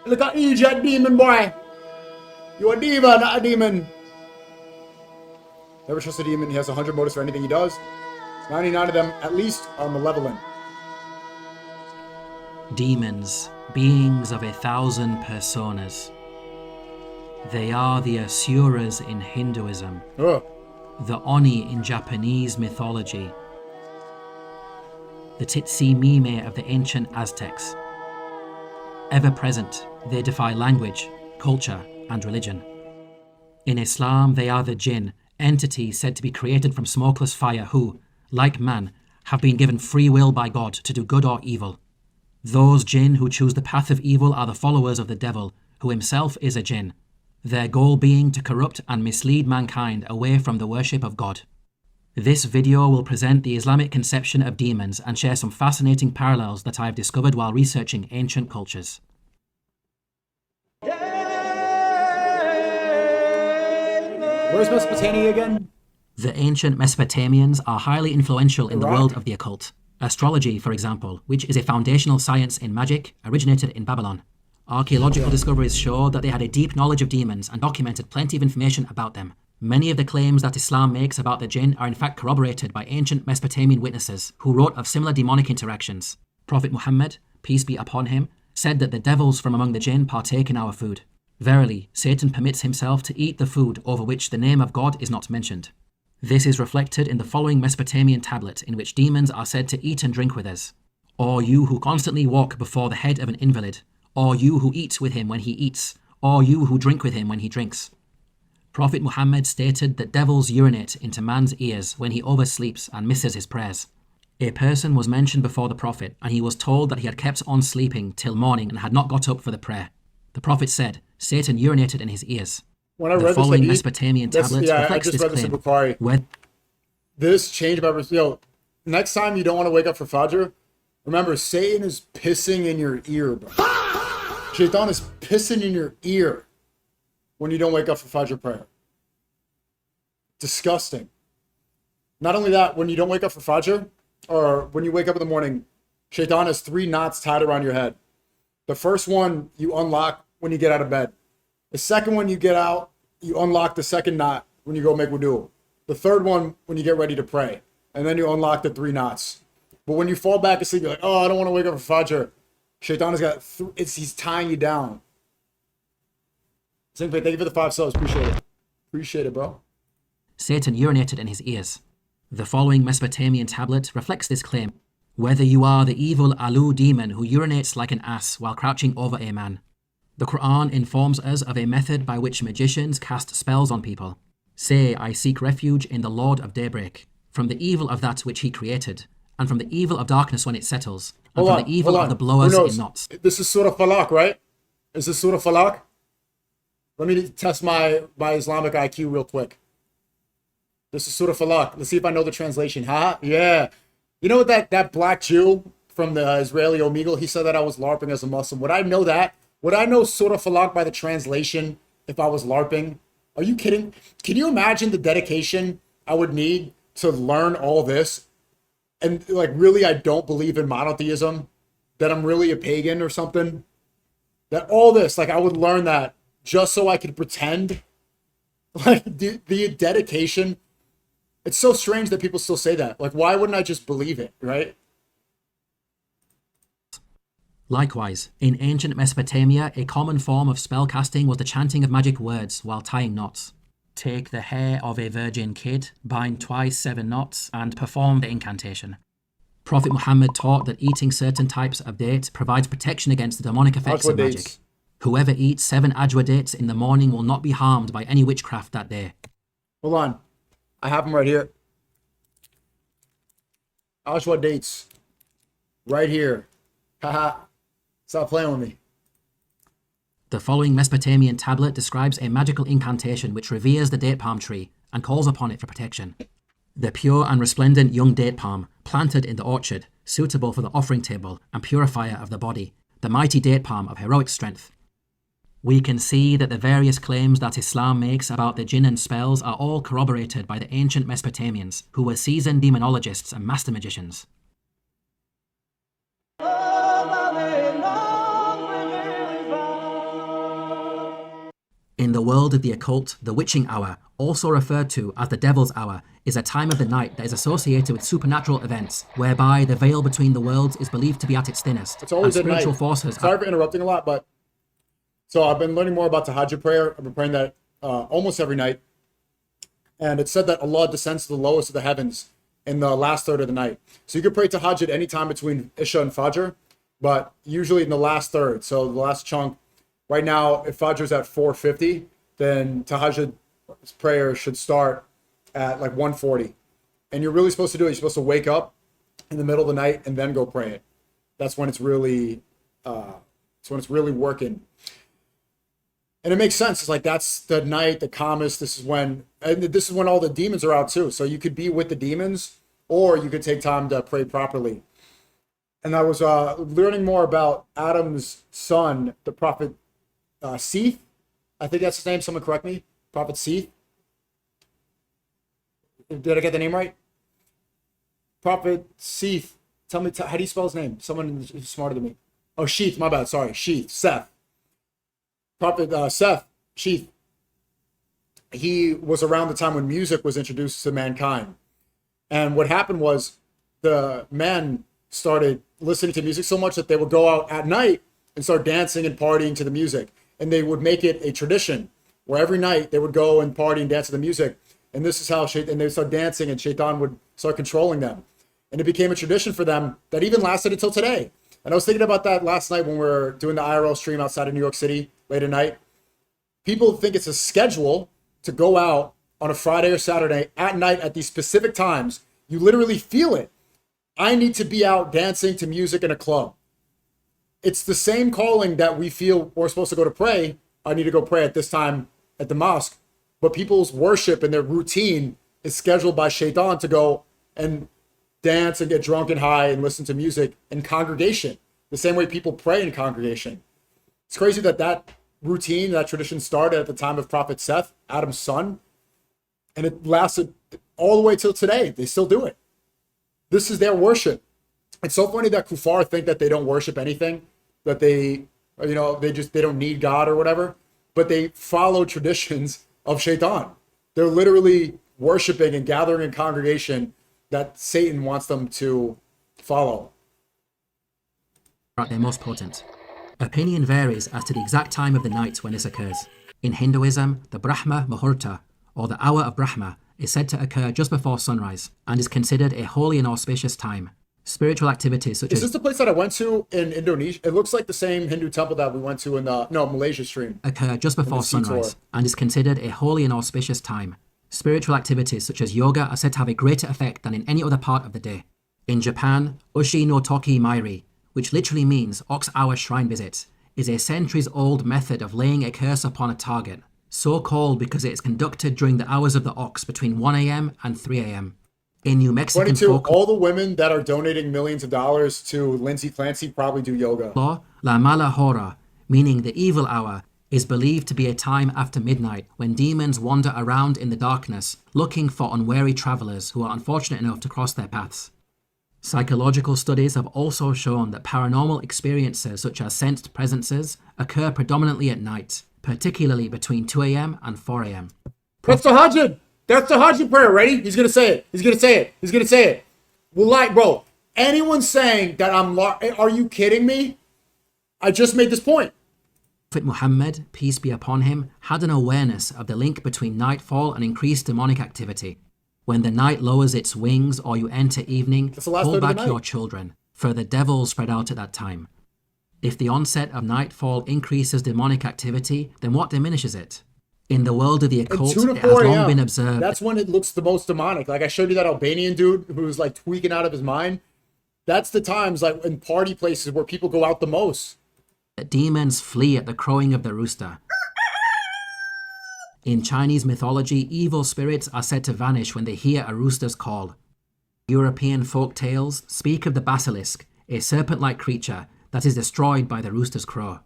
Look at Egypt, demon boy. You a diva, not a demon. Never trust a demon. He has 100 motives for anything he does. 99 of them, at least, are malevolent. Demons, beings of 1,000 personas. They are the asuras in Hinduism, the oni in Japanese mythology, the Titsi-Mime of the ancient Aztecs. Ever present, they defy language, culture, and religion. In Islam, they are the jinn, entities said to be created from smokeless fire who, like man, have been given free will by God to do good or evil. Those jinn who choose the path of evil are the followers of the devil, who himself is a jinn, their goal being to corrupt and mislead mankind away from the worship of God. This video will present the Islamic conception of demons and share some fascinating parallels that I have discovered while researching ancient cultures. Where's Mesopotamia again? The ancient Mesopotamians are highly influential in the world of the occult. Astrology, for example, which is a foundational science in magic, originated in Babylon. Archaeological discoveries show that they had a deep knowledge of demons and documented plenty of information about them. Many of the claims that Islam makes about the jinn are in fact corroborated by ancient Mesopotamian witnesses who wrote of similar demonic interactions. Prophet Muhammad, peace be upon him, said that the devils from among the jinn partake in our food. Verily, Satan permits himself to eat the food over which the name of God is not mentioned. This is reflected in the following Mesopotamian tablet, in which demons are said to eat and drink with us. Or you who constantly walk before the head of an invalid, or you who eat with him when he eats, or you who drink with him when he drinks. Prophet Muhammad stated that devils urinate into man's ears when he oversleeps and misses his prayers. A person was mentioned before the Prophet, and he was told that he had kept on sleeping till morning and had not got up for the prayer. The Prophet said, Satan urinated in his ears. When I read the following this, Mesopotamian tablet reflects this claim. This changed my perspective. Next time you don't want to wake up for Fajr, remember, Satan is pissing in your ear, bro. Shaitan is pissing in your ear when you don't wake up for Fajr prayer. Disgusting. Not only that, when you don't wake up for Fajr, or when you wake up in the morning, Shaitan has 3 knots tied around your head. The first one you unlock when you get out of bed. The second one you get out, you unlock the second knot when you go make wudu. The third one when you get ready to pray. And then you unlock the 3 knots. But when you fall back asleep, you're like, oh, I don't want to wake up for Fajr. Shaitan has got, he's tying you down. Thank you for the 5 subs. Appreciate it. Appreciate it, bro. Satan urinated in his ears. The following Mesopotamian tablet reflects this claim. Whether you are the evil Alu demon who urinates like an ass while crouching over a man. The Quran informs us of a method by which magicians cast spells on people. Say, I seek refuge in the Lord of Daybreak, from the evil of that which he created, and from the evil of darkness when it settles, and from the evil of the blowers in knots. This is Surah Falaq, right? Is this Surah Falaq? Let me test my Islamic IQ real quick. This is Surah Falaq. Let's see if I know the translation. Yeah. You know what, that black Jew from the Israeli Omegle, he said that I was LARPing as a Muslim. Would I know that? Would I know Surah Falaq by the translation if I was LARPing? Are you kidding? Can you imagine the dedication I would need to learn all this? And like, really, I don't believe in monotheism, that I'm really a pagan or something. That all this, like, I would learn that just so I could pretend. Like, the dedication. It's so strange that people still say that. Like, why wouldn't I just believe it, right? Likewise, in ancient Mesopotamia, a common form of spellcasting was the chanting of magic words while tying knots. Take the hair of a virgin kid, bind twice 7 knots, and perform the incantation. Prophet Muhammad taught that eating certain types of dates provides protection against the demonic effects of magic. Whoever eats 7 ajwa dates in the morning will not be harmed by any witchcraft that day. Hold on. I have them right here. Ajwa dates. Right here. Haha. Stop playing with me. The following Mesopotamian tablet describes a magical incantation which reveres the date palm tree and calls upon it for protection. The pure and resplendent young date palm, planted in the orchard, suitable for the offering table and purifier of the body, the mighty date palm of heroic strength. We can see that the various claims that Islam makes about the jinn and spells are all corroborated by the ancient Mesopotamians, who were seasoned demonologists and master magicians. In the world of the occult, the witching hour, also referred to as the devil's hour, is a time of the night that is associated with supernatural events, whereby the veil between the worlds is believed to be at its thinnest. It's always and at night. spiritual forces. Sorry for interrupting a lot, but so I've been learning more about Tahajjud prayer. I've been praying that almost every night. And it said that Allah descends to the lowest of the heavens in the last third of the night. So you can pray Tahajjud anytime between Isha and Fajr, but usually in the last third. So the last chunk. Right now, if Fajr is at 4:50, then Tahajjud prayer should start at like 1:40. And you're really supposed to do it. You're supposed to wake up in the middle of the night and then go pray it. That's when it's really working. And it makes sense. It's like that's the night, the calmest. This is when all the demons are out too. So you could be with the demons, or you could take time to pray properly. And I was learning more about Adam's son, the prophet Seth. I think that's his name. Someone correct me. Prophet Seth. Did I get the name right? Prophet Seth. Tell me, how do you spell his name? Someone who's smarter than me. Oh, Sheath. My bad. Sorry. Sheath. Seth. Prophet Seth, Sheath, he was around the time when music was introduced to mankind. And what happened was the men started listening to music so much that they would go out at night and start dancing and partying to the music. And they would make it a tradition where every night they would go and party and dance to the music. And this is how and they would start dancing and Shaitan would start controlling them. And it became a tradition for them that even lasted until today. And I was thinking about that last night when we were doing the IRL stream outside of New York City late at night. People think it's a schedule to go out on a Friday or Saturday at night at these specific times. You literally feel it. I need to be out dancing to music in a club. It's the same calling that we feel we're supposed to go to pray. I need to go pray at this time at the mosque. But people's worship and their routine is scheduled by Shaitan to go and dance and get drunk and high and listen to music in congregation, the same way people pray in congregation. It's crazy that routine, that tradition started at the time of Prophet Seth, Adam's son, and it lasted all the way till today. They still do it. This is their worship. It's so funny that kuffar think that they don't worship anything, that they don't need God or whatever, but they follow traditions of Shaitan. They're literally worshiping and gathering in congregation that Satan wants them to follow. They're most potent. Opinion varies as to the exact time of the night when this occurs. In Hinduism, the Brahma Muhurta, or the hour of Brahma, is said to occur just before sunrise and is considered a holy and auspicious time. Spiritual activities such as... Is this the place that I went to in Indonesia? It looks like the same Hindu temple that we went to in the Malaysia stream. Occur just before sunrise and is considered a holy and auspicious time. Spiritual activities such as yoga are said to have a greater effect than in any other part of the day. In Japan, Ushi no Toki Mairi, which literally means Ox Hour Shrine Visit, is a centuries-old method of laying a curse upon a target, so called because it is conducted during the hours of the ox between 1 a.m. and 3 a.m. In New Mexican folklore, all the women that are donating millions of dollars to Lindsay Clancy probably do yoga. La Mala Hora, meaning the evil hour, is believed to be a time after midnight when demons wander around in the darkness looking for unwary travelers who are unfortunate enough to cross their paths. Psychological studies have also shown that paranormal experiences such as sensed presences occur predominantly at night, particularly between 2 a.m. and 4 a.m. That's the Tahajjud. That's the Tahajjud prayer. Ready? He's going to say it. He's going to say it. He's going to say it. Well, like, bro, anyone saying that are you kidding me? I just made this point. Prophet Muhammad, peace be upon him, had an awareness of the link between nightfall and increased demonic activity. When the night lowers its wings or you enter evening, hold back your children, for the devil spread out at that time. If the onset of nightfall increases demonic activity, then what diminishes it? In the world of the occult, it has long been observed. That's when it looks the most demonic. Like I showed you that Albanian dude who was like tweaking out of his mind. That's the times like in party places where people go out the most. That demons flee at the crowing of the rooster. In Chinese mythology, evil spirits are said to vanish when they hear a rooster's call. European folk tales speak of the basilisk, a serpent-like creature that is destroyed by the rooster's crow.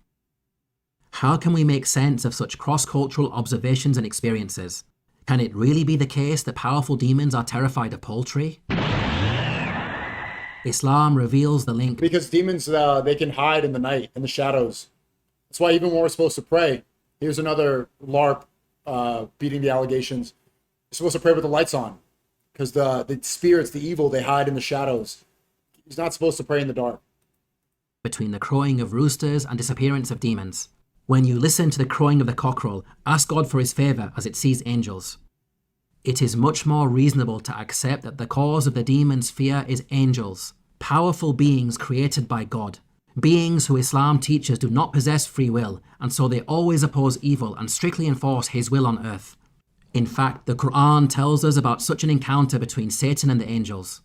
How can we make sense of such cross-cultural observations and experiences? Can it really be the case that powerful demons are terrified of poultry? Islam reveals the link. Because demons, they can hide in the night, in the shadows. That's why even when we're supposed to pray, Here's another LARP beating the allegations. You're supposed to pray with the lights on because the spirits, the evil, they hide in the shadows. He's not supposed to pray in the dark. Between the crowing of roosters and disappearance of demons. When you listen to the crowing of the cockerel, ask God for his favour as it sees angels. It is much more reasonable to accept that the cause of the demons' fear is angels, powerful beings created by God, beings who Islam teaches do not possess free will, and so they always oppose evil and strictly enforce his will on earth. In fact, the Quran tells us about such an encounter between Satan and the angels.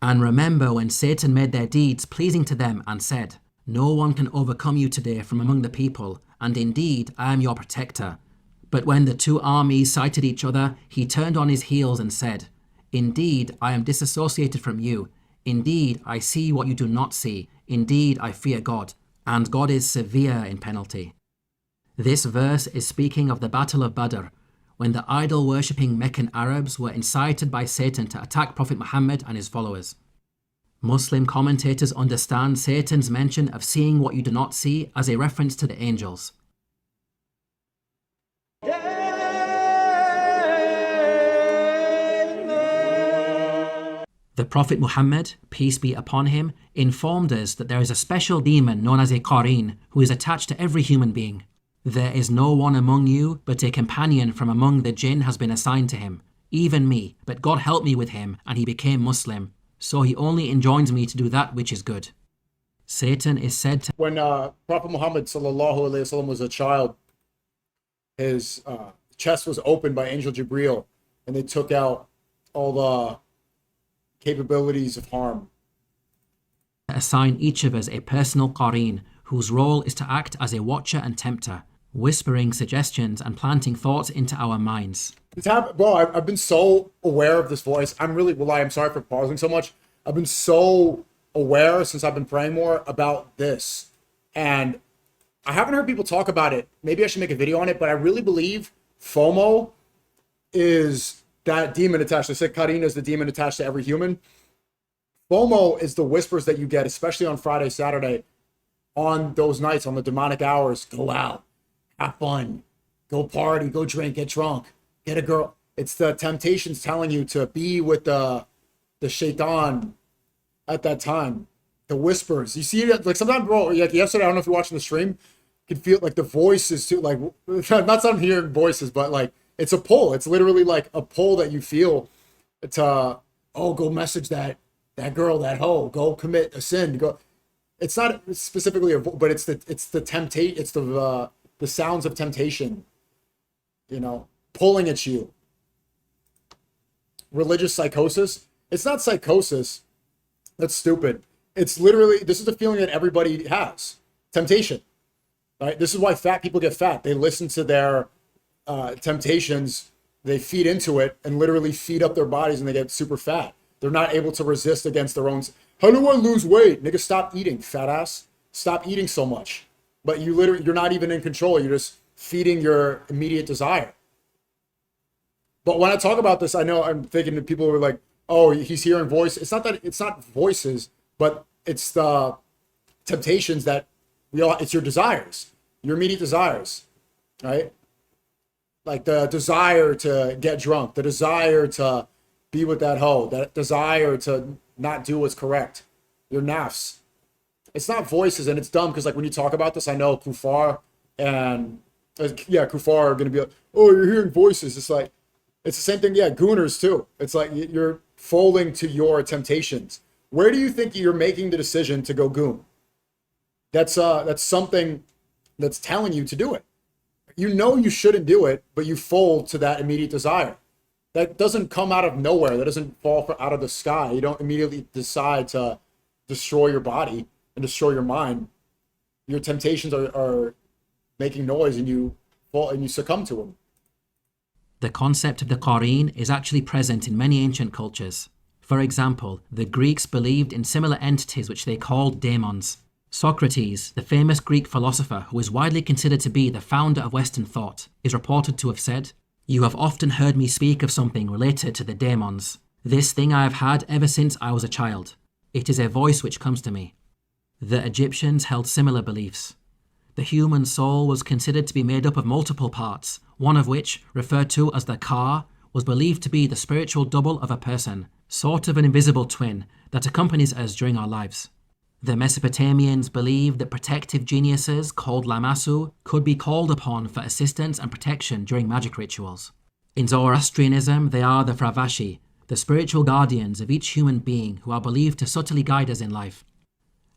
And remember when Satan made their deeds pleasing to them and said, "No one can overcome you today from among the people, and indeed I am your protector." But when the two armies sighted each other, he turned on his heels and said, "Indeed I am disassociated from you. Indeed I see what you do not see. Indeed I fear God, and God is severe in penalty." This verse is speaking of the Battle of Badr, when the idol-worshipping Meccan Arabs were incited by Satan to attack Prophet Muhammad and his followers. Muslim commentators understand Satan's mention of seeing what you do not see as a reference to the angels. The Prophet Muhammad, peace be upon him, informed us that there is a special demon known as a Qareen who is attached to every human being. There is no one among you, but a companion from among the jinn has been assigned to him, even me, but God helped me with him, and he became Muslim. So he only enjoins me to do that which is good. Satan is said to... When Prophet Muhammad ﷺ was a child, his chest was opened by Angel Jibreel, and they took out all the capabilities of harm. Assign each of us a personal Qareen, whose role is to act as a watcher and tempter, whispering suggestions and planting thoughts into our minds. Bro, I've been so aware of this voice. I'm sorry for pausing so much. I've been so aware since I've been praying more about this. And I haven't heard people talk about it. Maybe I should make a video on it, but I really believe FOMO is that demon attached. I said Qareen is the demon attached to every human. FOMO is the whispers that you get, especially on Friday, Saturday, on those nights, on the demonic hours. Go out, have fun, go party, go drink, get drunk, get a girl. It's the temptations telling you to be with the shaitan at that time. The whispers. You see it, like sometimes, bro, like yesterday, I don't know if you're watching the stream, you can feel like the voices too, like, not some hearing voices, but like, it's a pull. It's literally like a pull that you feel to, go message that girl, that hoe, go commit a sin, go. It's not specifically but it's the sounds of temptation, pulling at you. Religious psychosis. It's not psychosis. That's stupid. It's literally, this is the feeling that everybody has. Temptation, right? This is why fat people get fat. They listen to their temptations, they feed into it and literally feed up their bodies and they get super fat. They're not able to resist against their own. How do I lose weight? Nigga, stop eating, fat ass. Stop eating so much. But you're not even in control. You're just feeding your immediate desire. But when I talk about this, I know I'm thinking that people are like, oh, he's hearing voice. It's not voices, but it's the temptations that it's your desires, your immediate desires, right? Like the desire to get drunk, the desire to be with that hoe, that desire to not do what's correct, your nafs. It's not voices, and it's dumb because like when you talk about this, I know Kufar and Kufar are going to be like, oh, you're hearing voices. It's like, it's the same thing. Yeah, gooners too. It's like you're folding to your temptations. Where do you think you're making the decision to go goon? That's something that's telling you to do it. You know you shouldn't do it, but you fold to that immediate desire. That doesn't come out of nowhere. That doesn't fall out of the sky. You don't immediately decide to destroy your body and destroy your mind. Your temptations are making noise and you fall and you succumb to them. The concept of the Qareen is actually present in many ancient cultures. For example, the Greeks believed in similar entities which they called daemons. Socrates, the famous Greek philosopher who is widely considered to be the founder of Western thought, is reported to have said, "You have often heard me speak of something related to the daemons. This thing I have had ever since I was a child. It is a voice which comes to me." The Egyptians held similar beliefs. The human soul was considered to be made up of multiple parts, one of which, referred to as the Ka, was believed to be the spiritual double of a person, sort of an invisible twin that accompanies us during our lives. The Mesopotamians believed that protective geniuses called Lamasu could be called upon for assistance and protection during magic rituals. In Zoroastrianism, they are the Fravashi, the spiritual guardians of each human being who are believed to subtly guide us in life.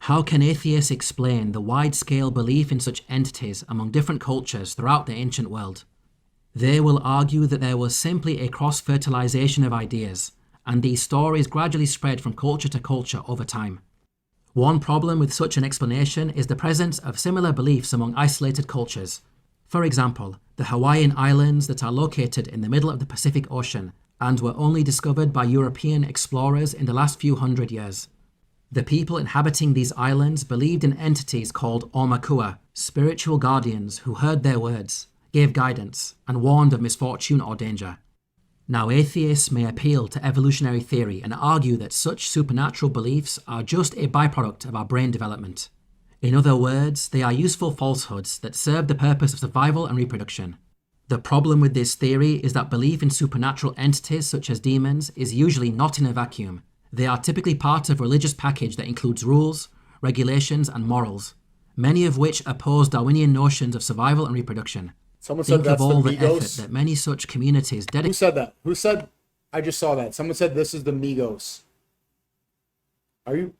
How can atheists explain the wide-scale belief in such entities among different cultures throughout the ancient world? They will argue that there was simply a cross-fertilization of ideas, and these stories gradually spread from culture to culture over time. One problem with such an explanation is the presence of similar beliefs among isolated cultures. For example, the Hawaiian Islands that are located in the middle of the Pacific Ocean and were only discovered by European explorers in the last few hundred years. The people inhabiting these islands believed in entities called Aumakua, spiritual guardians who heard their words, gave guidance, and warned of misfortune or danger. Now, atheists may appeal to evolutionary theory and argue that such supernatural beliefs are just a byproduct of our brain development. In other words, they are useful falsehoods that serve the purpose of survival and reproduction. The problem with this theory is that belief in supernatural entities such as demons is usually not in a vacuum. They are typically part of a religious package that includes rules, regulations, and morals, many of which oppose Darwinian notions of survival and reproduction. Someone said Think that's of all the the effort Migos. that many such communities Who dedicate. said that? Who said? I just saw that. Someone said this is the Migos. Are you?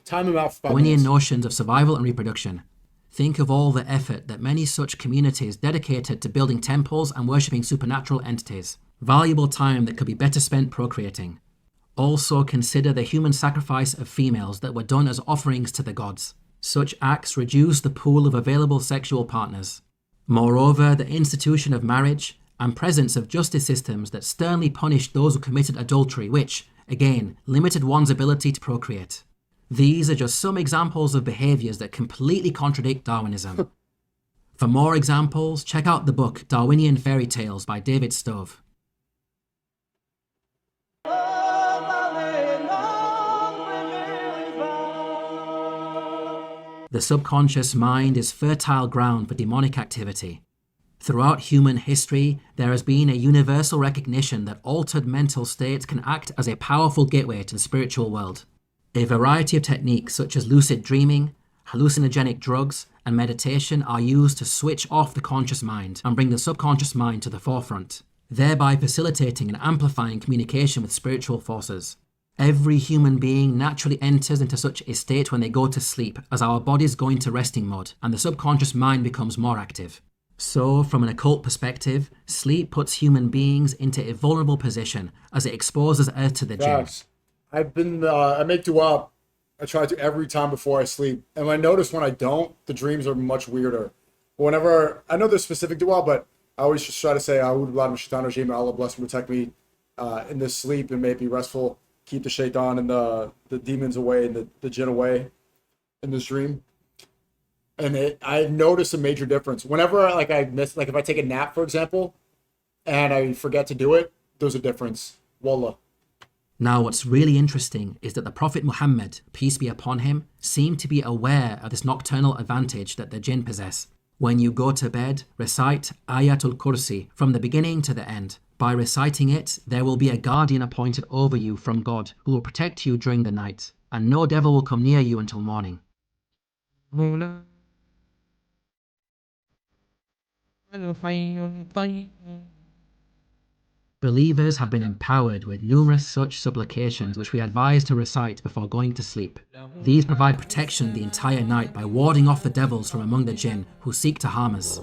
Time him out for 5 Darwinian minutes. notions of survival and reproduction. Think of all the effort that many such communities dedicated to building temples and worshipping supernatural entities. Valuable time that could be better spent procreating. Also consider the human sacrifice of females that were done as offerings to the gods. Such acts reduce the pool of available sexual partners. Moreover, the institution of marriage and presence of justice systems that sternly punished those who committed adultery, which, again, limited one's ability to procreate. These are just some examples of behaviors that completely contradict Darwinism. For more examples, check out the book Darwinian Fairy Tales by David Stove. The subconscious mind is fertile ground for demonic activity. Throughout human history, there has been a universal recognition that altered mental states can act as a powerful gateway to the spiritual world. A variety of techniques such as lucid dreaming, hallucinogenic drugs, and meditation are used to switch off the conscious mind and bring the subconscious mind to the forefront, thereby facilitating and amplifying communication with spiritual forces. Every human being naturally enters into such a state when they go to sleep, as our bodies go into resting mode and the subconscious mind becomes more active. So, from an occult perspective, sleep puts human beings into a vulnerable position as it exposes us to the jinn. Guys, I make dua. I try to every time before I sleep. And I notice when I don't, the dreams are much weirder. Whenever, I know there's specific dua, but I always just try to say, A'udhu billahi minash shaitanir rajeem, Allah bless and protect me in this sleep and make me restful. Keep the shaitan and the demons away and the jinn away in this dream. And I notice a major difference. Whenever I miss, like if I take a nap, for example, and I forget to do it, there's a difference. Wallah. Now, what's really interesting is that the Prophet Muhammad, peace be upon him, seemed to be aware of this nocturnal advantage that the jinn possess. When you go to bed, recite Ayatul Kursi from the beginning to the end. By reciting it, there will be a guardian appointed over you from God who will protect you during the night, and no devil will come near you until morning. Believers have been empowered with numerous such supplications which we advise to recite before going to sleep. These provide protection the entire night by warding off the devils from among the jinn who seek to harm us.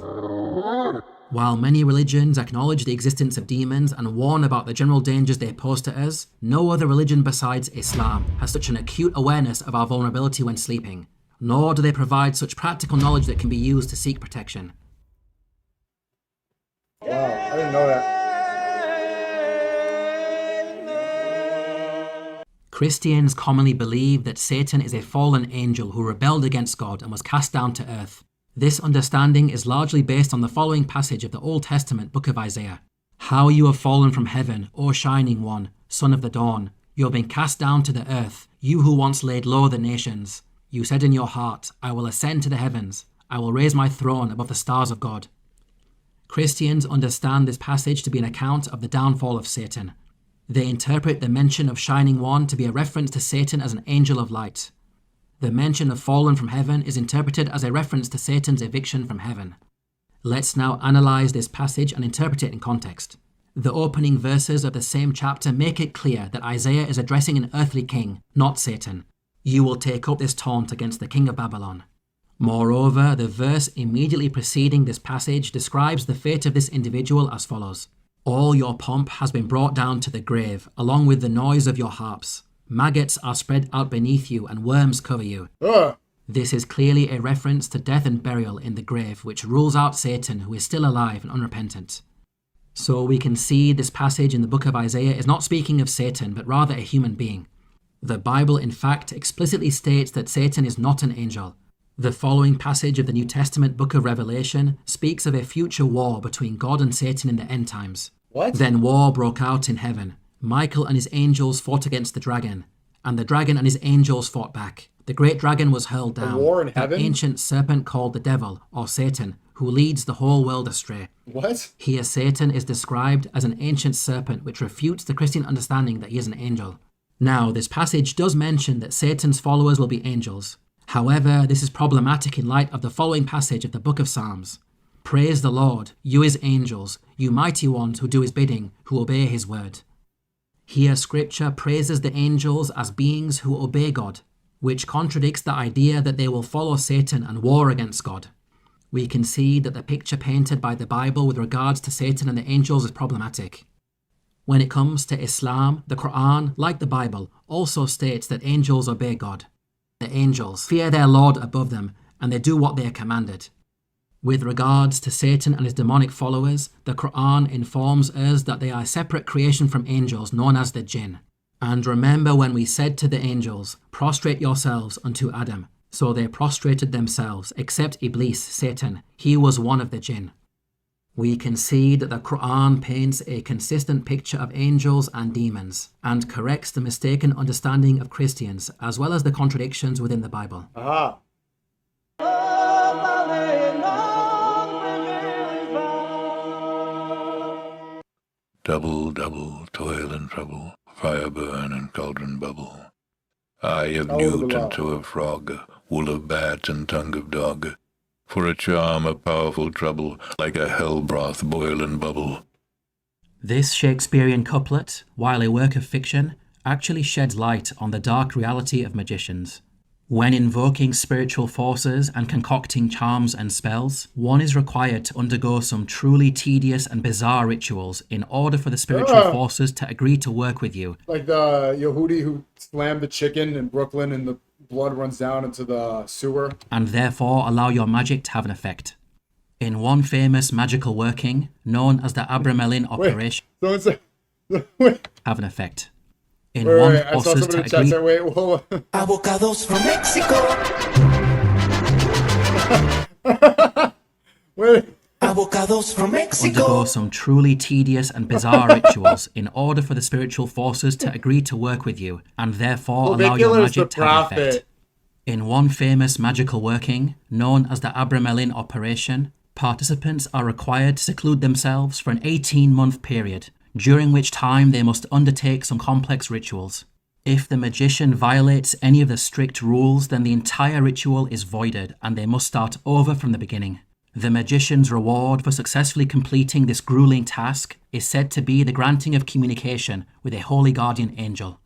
While many religions acknowledge the existence of demons and warn about the general dangers they pose to us, no other religion besides Islam has such an acute awareness of our vulnerability when sleeping, nor do they provide such practical knowledge that can be used to seek protection. Wow, I didn't know that. Christians commonly believe that Satan is a fallen angel who rebelled against God and was cast down to earth. This understanding is largely based on the following passage of the Old Testament book of Isaiah. How you have fallen from heaven, O shining one, son of the dawn. You have been cast down to the earth, you who once laid low the nations. You said in your heart, I will ascend to the heavens. I will raise my throne above the stars of God. Christians understand this passage to be an account of the downfall of Satan. They interpret the mention of Shining One to be a reference to Satan as an angel of light. The mention of fallen from heaven is interpreted as a reference to Satan's eviction from heaven. Let's now analyze this passage and interpret it in context. The opening verses of the same chapter make it clear that Isaiah is addressing an earthly king, not Satan. You will take up this taunt against the king of Babylon. Moreover, the verse immediately preceding this passage describes the fate of this individual as follows. All your pomp has been brought down to the grave, along with the noise of your harps. Maggots are spread out beneath you, and worms cover you. This is clearly a reference to death and burial in the grave, which rules out Satan, who is still alive and unrepentant. So we can see this passage in the book of Isaiah is not speaking of Satan, but rather a human being. The Bible, in fact, explicitly states that Satan is not an angel. The following passage of the New Testament book of Revelation speaks of a future war between God and Satan in the end times. What? Then war broke out in heaven. Michael and his angels fought against the dragon, and the dragon and his angels fought back. The great dragon was hurled down. A war in that heaven? ancient serpent called the devil, or Satan, who leads the whole world astray. What? Here Satan is described as an ancient serpent, which refutes the Christian understanding that he is an angel. Now, this passage does mention that Satan's followers will be angels. However, this is problematic in light of the following passage of the book of Psalms. Praise the Lord, you his angels, you mighty ones who do his bidding, who obey his word. Here scripture praises the angels as beings who obey God, which contradicts the idea that they will follow Satan and war against God. We can see that the picture painted by the Bible with regards to Satan and the angels is problematic. When it comes to Islam, the Quran, like the Bible, also states that angels obey God. The angels fear their Lord above them, and they do what they are commanded. With regards to Satan and his demonic followers, the Quran informs us that they are a separate creation from angels known as the jinn. And remember when we said to the angels, prostrate yourselves unto Adam. So they prostrated themselves, except Iblis, Satan. He was one of the jinn. We can see that the Quran paints a consistent picture of angels and demons, and corrects the mistaken understanding of Christians, as well as the contradictions within the Bible. Aha. Double, double, toil and trouble, fire burn and cauldron bubble. Eye of newt and toe of frog, wool of bat and tongue of dog. For a charm of powerful trouble, like a hell broth boil and bubble. This Shakespearean couplet, while a work of fiction, actually sheds light on the dark reality of magicians. When invoking spiritual forces and concocting charms and spells, one is required to undergo some truly tedious and bizarre rituals in order for the spiritual forces to agree to work with you. Like the Yehudi who slammed the chicken in Brooklyn and the blood runs down into the sewer. And therefore allow your magic to have an effect. In one famous magical working, known as the Abramelin operation, have an effect. In one I saw forces somebody in to the chat agree... say, wait, whoa. Avocados from Mexico. Wait. Avocados from Mexico. undergo some truly tedious and bizarre rituals in order for the spiritual forces to agree to work with you, and therefore allow your magic to have an effect. In one famous magical working, known as the Abramelin operation, participants are required to seclude themselves for an 18-month period, during which time they must undertake some complex rituals. If the magician violates any of the strict rules, then the entire ritual is voided and they must start over from the beginning. The magician's reward for successfully completing this grueling task is said to be the granting of communication with a holy guardian angel.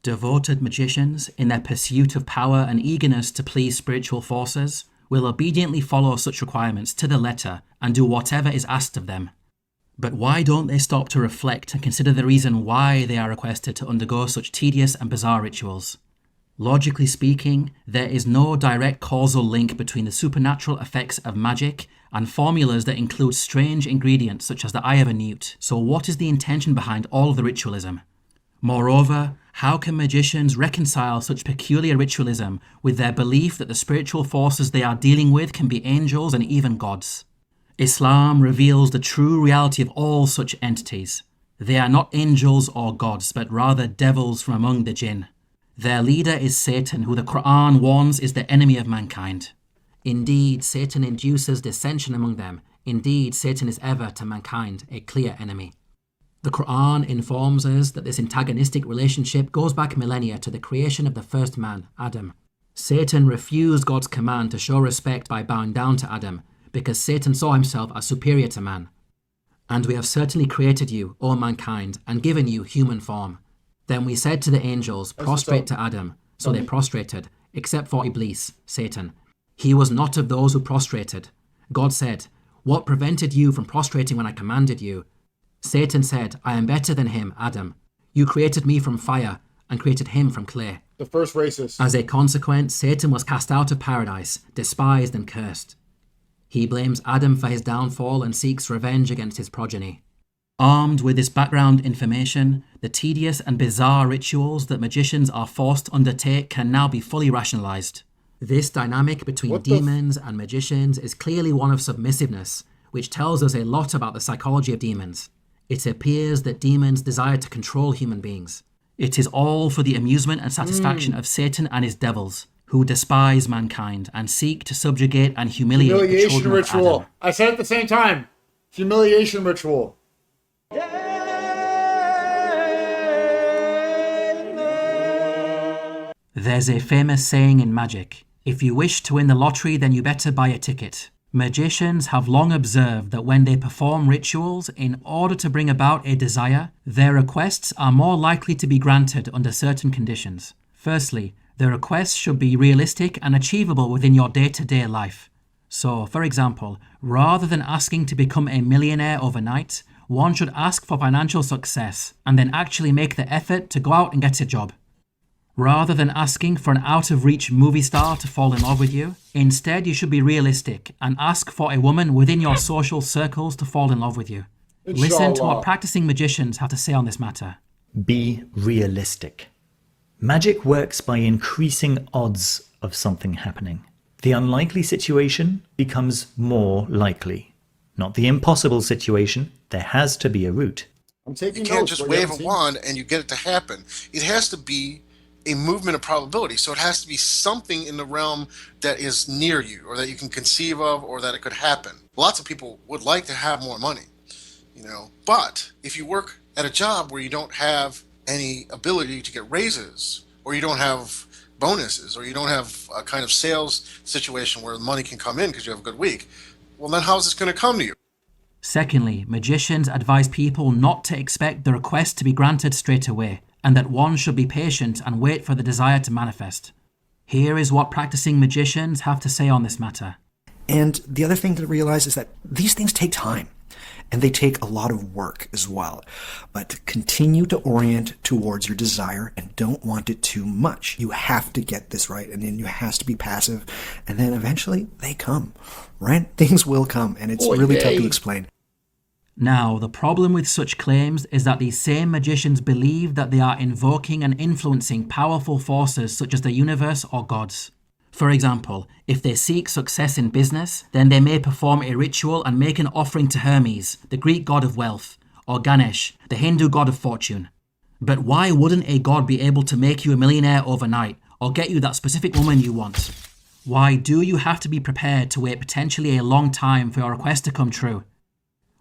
Devoted magicians, in their pursuit of power and eagerness to please spiritual forces, will obediently follow such requirements to the letter and do whatever is asked of them. But why don't they stop to reflect and consider the reason why they are requested to undergo such tedious and bizarre rituals? Logically speaking, there is no direct causal link between the supernatural effects of magic and formulas that include strange ingredients such as the eye of a newt. So what is the intention behind all of the ritualism? Moreover, how can magicians reconcile such peculiar ritualism with their belief that the spiritual forces they are dealing with can be angels and even gods? Islam reveals the true reality of all such entities. They are not angels or gods, but rather devils from among the jinn. Their leader is Satan, who the Quran warns is the enemy of mankind. Indeed, Satan induces dissension among them. Indeed, Satan is ever to mankind a clear enemy. The Quran informs us that this antagonistic relationship goes back millennia to the creation of the first man, Adam. Satan refused God's command to show respect by bowing down to Adam, because Satan saw himself as superior to man. And we have certainly created you, O mankind, and given you human form. Then we said to the angels, prostrate to Adam. So they prostrated, except for Iblis, Satan. He was not of those who prostrated. God said, what prevented you from prostrating when I commanded you? Satan said, I am better than him, Adam. You created me from fire and created him from clay. The first racist. As a consequence, Satan was cast out of paradise, despised and cursed. He blames Adam for his downfall and seeks revenge against his progeny. Armed with this background information, the tedious and bizarre rituals that magicians are forced to undertake can now be fully rationalized. This dynamic between demons and magicians is clearly one of submissiveness, which tells us a lot about the psychology of demons. It appears that demons desire to control human beings. It is all for the amusement and satisfaction of Satan and his devils, who despise mankind and seek to subjugate and humiliate the children ritual. of Adam. I said it at the same time. Humiliation ritual. There's a famous saying in magic, if you wish to win the lottery, then you better buy a ticket. Magicians have long observed that when they perform rituals in order to bring about a desire, their requests are more likely to be granted under certain conditions. Firstly, the requests should be realistic and achievable within your day-to-day life. So, for example, rather than asking to become a millionaire overnight, one should ask for financial success and then actually make the effort to go out and get a job. Rather than asking for an out-of-reach movie star to fall in love with you, instead you should be realistic and ask for a woman within your social circles to fall in love with you. Listen to what practicing magicians have to say on this matter. Be realistic. Magic works by increasing odds of something happening. The unlikely situation becomes more likely. Not the impossible situation. There has to be a route. I'm taking You can't notes, just but wave you a wand and you get it to happen. It has to be a movement of probability. So it has to be something in the realm that is near you or that you can conceive of or that it could happen. Lots of people would like to have more money, but if you work at a job where you don't have any ability to get raises or you don't have bonuses or you don't have a kind of sales situation where the money can come in because you have a good week, well then how's this going to come to you? Secondly, magicians advise people not to expect the request to be granted straight away, and that one should be patient and wait for the desire to manifest. Here is what practicing magicians have to say on this matter. And the other thing to realize is that these things take time, and they take a lot of work as well. But continue to orient towards your desire and don't want it too much. You have to get this right, and then you have to be passive, and then eventually they come, right? Things will come, and it's really tough to explain. Now, the problem with such claims is that these same magicians believe that they are invoking and influencing powerful forces such as the universe or gods. For example, if they seek success in business, then they may perform a ritual and make an offering to Hermes, the Greek god of wealth, or Ganesh, the Hindu god of fortune. But why wouldn't a god be able to make you a millionaire overnight, or get you that specific woman you want? Why do you have to be prepared to wait potentially a long time for your request to come true?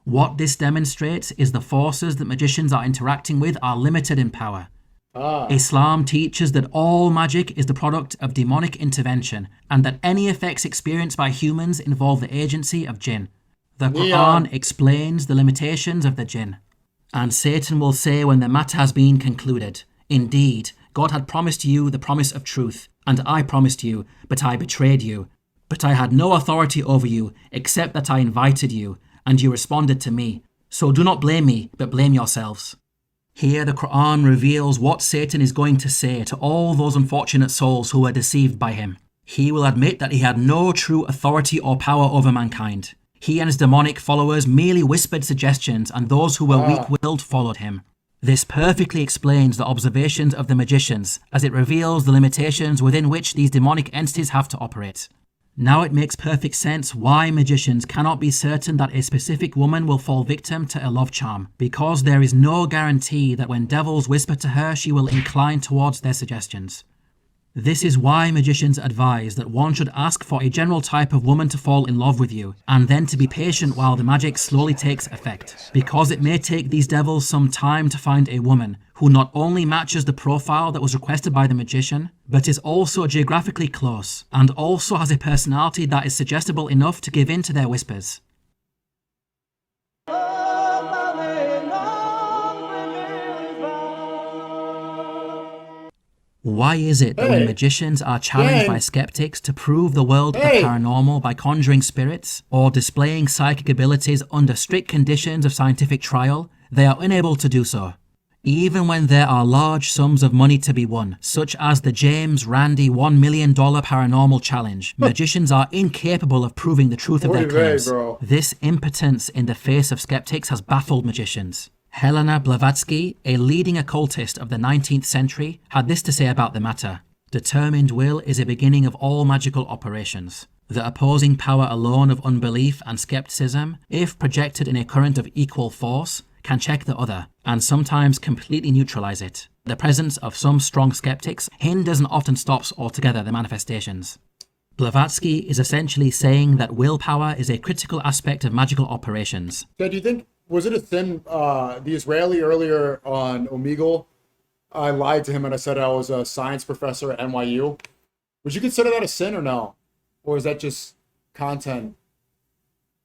What this demonstrates is the forces that magicians are interacting with are limited in power. Islam teaches that all magic is the product of demonic intervention and that any effects experienced by humans involve the agency of jinn. The Quran explains the limitations of the jinn. And Satan will say when the matter has been concluded, indeed, God had promised you the promise of truth, and I promised you, but I betrayed you. But I had no authority over you, except that I invited you, and you responded to me. So do not blame me, but blame yourselves. Here the Quran reveals what Satan is going to say to all those unfortunate souls who were deceived by him. He will admit that he had no true authority or power over mankind. He and his demonic followers merely whispered suggestions, and those who were weak-willed followed him. This perfectly explains the observations of the magicians, as it reveals the limitations within which these demonic entities have to operate. Now it makes perfect sense why magicians cannot be certain that a specific woman will fall victim to a love charm, because there is no guarantee that when devils whisper to her she will incline towards their suggestions. This is why magicians advise that one should ask for a general type of woman to fall in love with you, and then to be patient while the magic slowly takes effect, because it may take these devils some time to find a woman who not only matches the profile that was requested by the magician, but is also geographically close, and also has a personality that is suggestible enough to give in to their whispers. Why is it that when magicians are challenged by skeptics to prove the world of the paranormal by conjuring spirits or displaying psychic abilities under strict conditions of scientific trial, they are unable to do so? Even when there are large sums of money to be won, such as the James Randi $1 million paranormal challenge, magicians are incapable of proving the truth of their claims. This impotence in the face of skeptics has baffled magicians. Helena Blavatsky, a leading occultist of the 19th century, had this to say about the matter. Determined will is a beginning of all magical operations. The opposing power alone of unbelief and skepticism, if projected in a current of equal force, can check the other, and sometimes completely neutralize it. The presence of some strong skeptics hinders and often stops altogether the manifestations. Blavatsky is essentially saying that willpower is a critical aspect of magical operations. Yeah, do you think, was it a sin, the Israeli earlier on Omegle, I lied to him and I said I was a science professor at NYU. Would you consider that a sin or no? Or is that just content?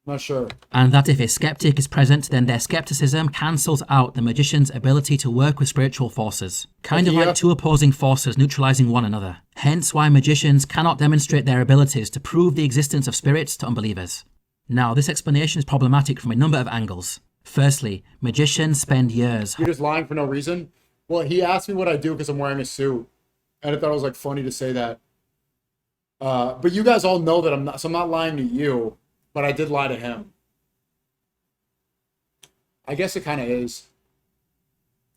I'm not sure. And that if a skeptic is present, then their skepticism cancels out the magician's ability to work with spiritual forces. Kind of like two opposing forces neutralizing one another. Hence why magicians cannot demonstrate their abilities to prove the existence of spirits to unbelievers. Now, this explanation is problematic from a number of angles. Firstly, magicians spend years... You're just lying for no reason? Well, he asked me what I do because I'm wearing a suit. And I thought it was like funny to say that. But you guys all know that I'm not, so I'm not lying to you, but I did lie to him. I guess it kind of is.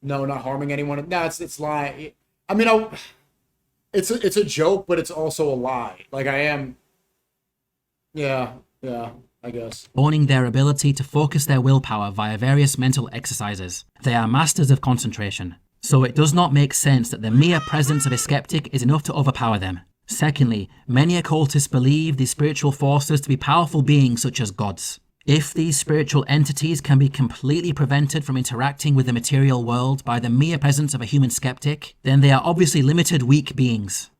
No, not harming anyone. No, it's lie. I mean, it's a joke, but it's also a lie. Like I am. Yeah, I guess. Owning their ability to focus their willpower via various mental exercises. They are masters of concentration. So it does not make sense that the mere presence of a skeptic is enough to overpower them. Secondly, many occultists believe these spiritual forces to be powerful beings such as gods. If these spiritual entities can be completely prevented from interacting with the material world by the mere presence of a human skeptic, then they are obviously limited, weak beings.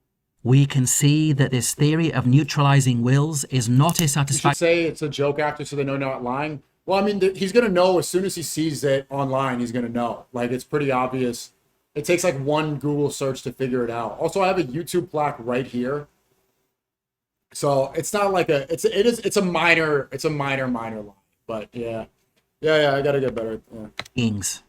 We can see that this theory of neutralizing wills is not a satisfactory... You should say it's a joke actor so they know not lying. Well, I mean, he's going to know as soon as he sees it online, he's going to know. Like, it's pretty obvious. It takes like one Google search to figure it out. Also, I have a YouTube plaque right here. So it's not like it's a minor lie. But yeah, I got to get better. Yeah. Beings.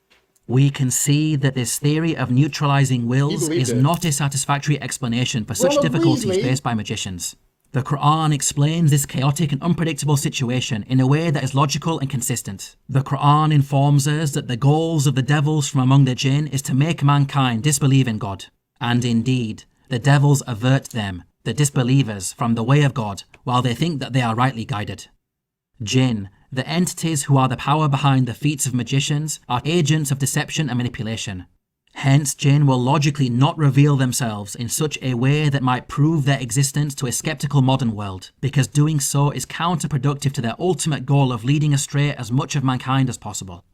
We can see that this theory of neutralizing wills is not a satisfactory explanation for such difficulties faced by magicians. The Quran explains this chaotic and unpredictable situation in a way that is logical and consistent. The Quran informs us that the goals of the devils from among the jinn is to make mankind disbelieve in God. And indeed, the devils avert them, the disbelievers, from the way of God, while they think that they are rightly guided. Jinn, the entities who are the power behind the feats of magicians, are agents of deception and manipulation. Hence, jinn will logically not reveal themselves in such a way that might prove their existence to a skeptical modern world, because doing so is counterproductive to their ultimate goal of leading astray as much of mankind as possible.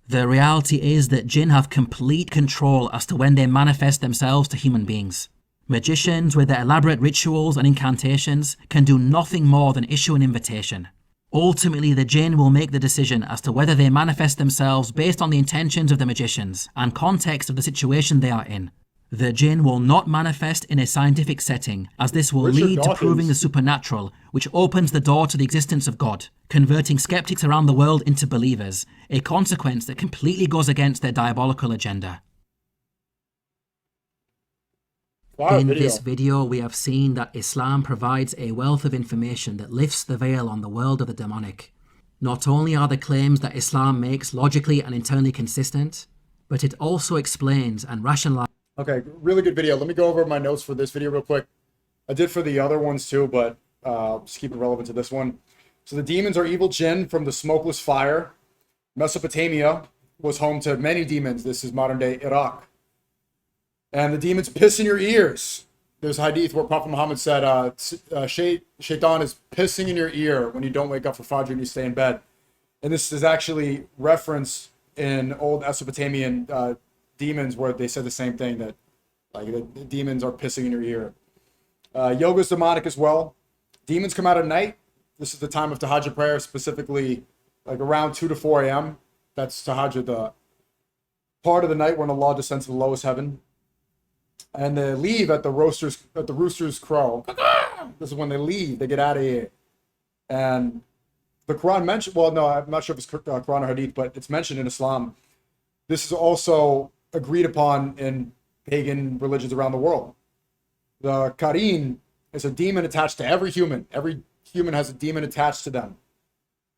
The reality is that jinn have complete control as to when they manifest themselves to human beings. Magicians, with their elaborate rituals and incantations, can do nothing more than issue an invitation. Ultimately, the jinn will make the decision as to whether they manifest themselves based on the intentions of the magicians and context of the situation they are in. The jinn will not manifest in a scientific setting, as this will lead to proving the supernatural, which opens the door to the existence of God, converting skeptics around the world into believers, a consequence that completely goes against their diabolical agenda. In this video, we have seen that Islam provides a wealth of information that lifts the veil on the world of the demonic. Not only are the claims that Islam makes logically and internally consistent, but it also explains and rationalizes... Okay, really good video. Let me go over my notes for this video real quick. I did for the other ones too, but just keep it relevant to this one. So the demons are evil jinn from the smokeless fire. Mesopotamia was home to many demons. This is modern day Iraq. And the demons piss in your ears. there's a hadith where Prophet Muhammad said, Shaitan is pissing in your ear when you don't wake up for Fajr and you stay in bed. And this is actually reference in old Mesopotamian demons where they said the same thing, that like the demons are pissing in your ear. Yoga is demonic as well. Demons come out at night. This is the time of Tahajjud prayer, specifically like around 2 to 4 a.m. That's Tahajjud, the part of the night when Allah descends to the lowest heaven. And they leave at the roosters crow. This is when they leave. They get out of here. And the Quran mentioned, well, no, I'm not sure if it's Quran or Hadith, but it's mentioned in Islam. This is also agreed upon in pagan religions around the world. The Qareen is a demon attached to every human. Every human has a demon attached to them.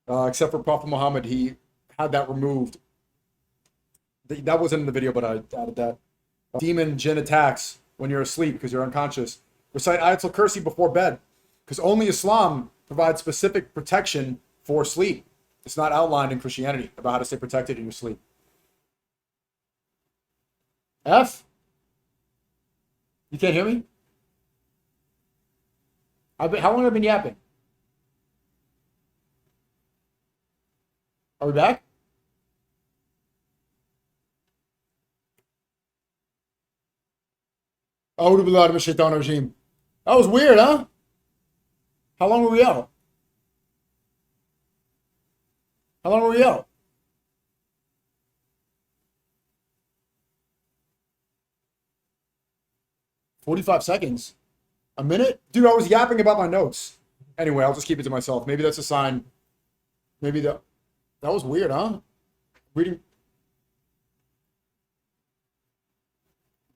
Except for Prophet Muhammad, he had that removed. That wasn't in the video, but I added that. Demon jinn attacks when you're asleep because you're unconscious. Recite Ayatul Kursi before bed, because only Islam provides specific protection for sleep. It's not outlined in Christianity about how to stay protected in your sleep. F? You can't hear me? How long have I been yapping? Are we back? That was weird, huh? How long were we out? How long were we out? "45 seconds? A minute? Dude, I was yapping about my notes. Anyway, I'll just keep it to myself. Maybe that's a sign. Maybe that was weird, huh? Reading.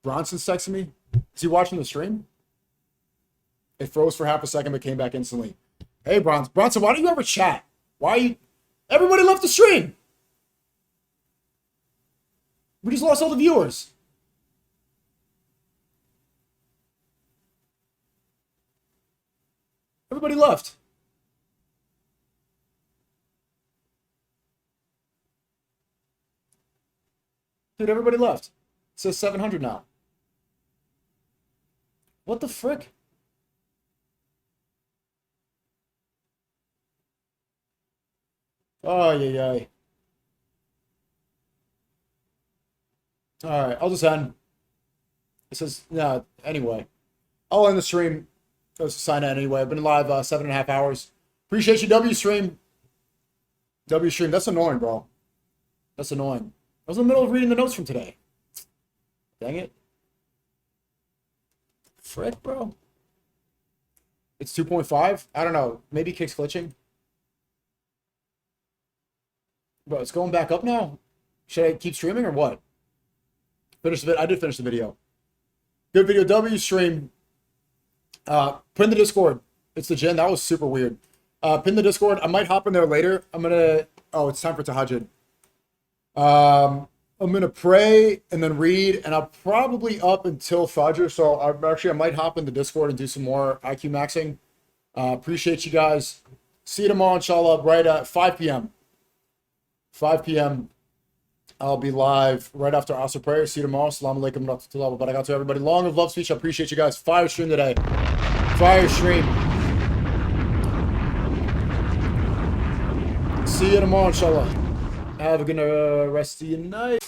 Bronson's texting me. Is he watching the stream? It froze for half a second but came back instantly. Hey, Bronson, why don't you ever chat? Why are you... Everybody left the stream. We just lost all the viewers. Everybody left. Dude, everybody left. It says 700 now. What the frick? Oh, yeah. Alright, I'll just end. It says, no, anyway. I'll end the stream. Let's sign in anyway. I've been live 7.5 hours. Appreciate you, W-Stream. W-Stream, that's annoying, bro. That's annoying. I was in the middle of reading the notes from today. Dang it. Frick, bro. It's 2.5? I don't know. Maybe Kick's glitching. Bro, it's going back up now? Should I keep streaming or what? Finish the I did finish the video. Good video. W-Stream. Pin the Discord. It's the gen. That was super weird. Pin the Discord. I might hop in there later. I'm gonna... Oh, it's time for Tahajjud. I'm gonna pray and then read, and I'm probably up until Fajr. So I might hop in the Discord and do some more IQ maxing. Appreciate you guys. See you tomorrow, inshallah, right at 5 p.m. 5 p.m. I'll be live right after Asr prayer. See you tomorrow. Assalamu alaikum wa rahmatullahi wa barakatuh, everybody. Long of love speech. I appreciate you guys. Fire stream today. Fire stream. See you tomorrow, inshallah. Have a good rest of your night.